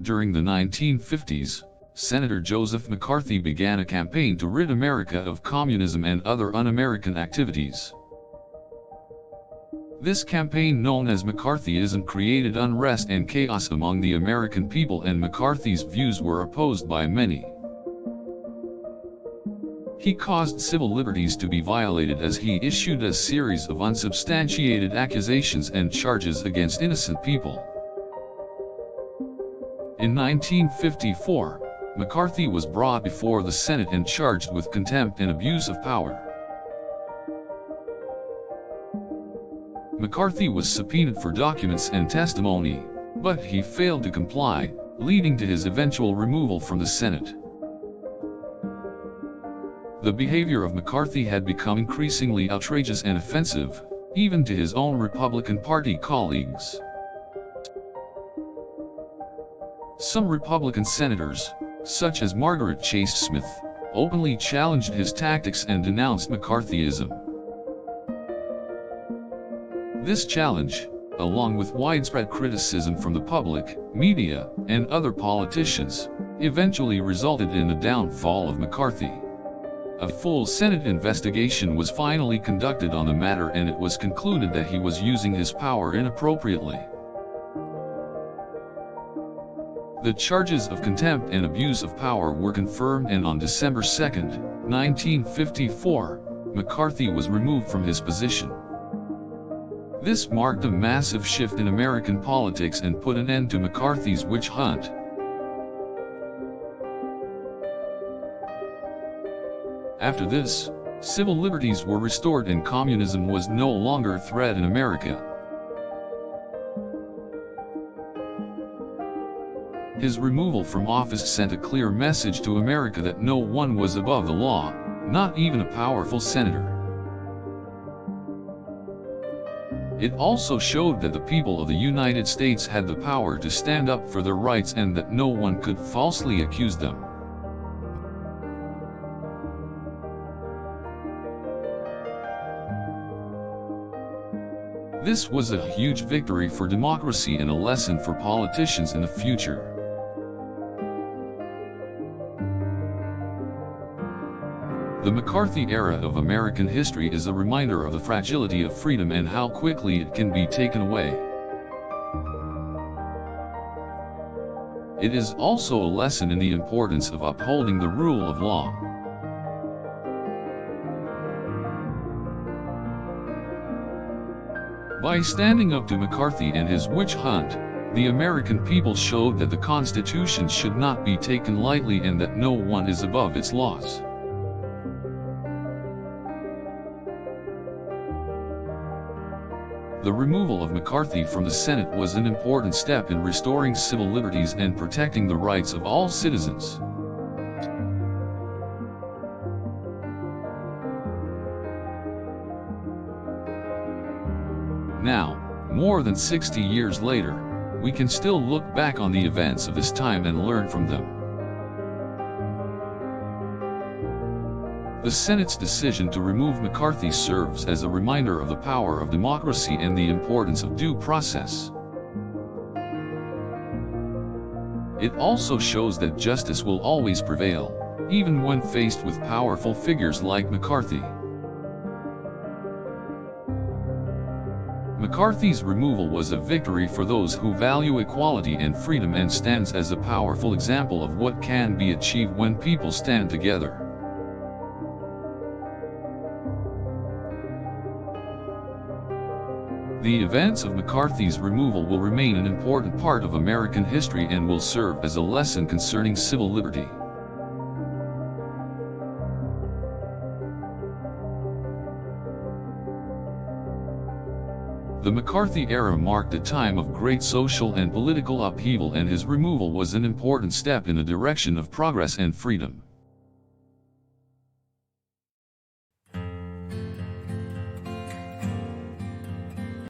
During the 1950s, Senator Joseph McCarthy began a campaign to rid America of communism and other un-American activities. This campaign, known as McCarthyism, created unrest and chaos among the American people, and McCarthy's views were opposed by many. He caused civil liberties to be violated as he issued a series of unsubstantiated accusations and charges against innocent people. In 1954, McCarthy was brought before the Senate and charged with contempt and abuse of power. McCarthy was subpoenaed for documents and testimony, but he failed to comply, leading to his eventual removal from the Senate. The behavior of McCarthy had become increasingly outrageous and offensive, even to his own Republican Party colleagues. Some Republican senators, such as Margaret Chase Smith, openly challenged his tactics and denounced McCarthyism. This challenge, along with widespread criticism from the public, media, and other politicians, eventually resulted in the downfall of McCarthy. A full Senate investigation was finally conducted on the matter, and it was concluded that he was using his power inappropriately. The charges of contempt and abuse of power were confirmed, and on December 2, 1954, McCarthy was removed from his position. This marked a massive shift in American politics and put an end to McCarthy's witch hunt. After this, civil liberties were restored and communism was no longer a threat in America. His removal from office sent a clear message to America that no one was above the law, not even a powerful senator. It also showed that the people of the United States had the power to stand up for their rights and that no one could falsely accuse them. This was a huge victory for democracy and a lesson for politicians in the future. The McCarthy era of American history is a reminder of the fragility of freedom and how quickly it can be taken away. It is also a lesson in the importance of upholding the rule of law. By standing up to McCarthy and his witch hunt, the American people showed that the Constitution should not be taken lightly and that no one is above its laws. The removal of McCarthy from the Senate was an important step in restoring civil liberties and protecting the rights of all citizens. Now, more than 60 years later, we can still look back on the events of this time and learn from them. The Senate's decision to remove McCarthy serves as a reminder of the power of democracy and the importance of due process. It also shows that justice will always prevail, even when faced with powerful figures like McCarthy. McCarthy's removal was a victory for those who value equality and freedom and stands as a powerful example of what can be achieved when people stand together. The events of McCarthy's removal will remain an important part of American history and will serve as a lesson concerning civil liberty. The McCarthy era marked a time of great social and political upheaval, and his removal was an important step in the direction of progress and freedom.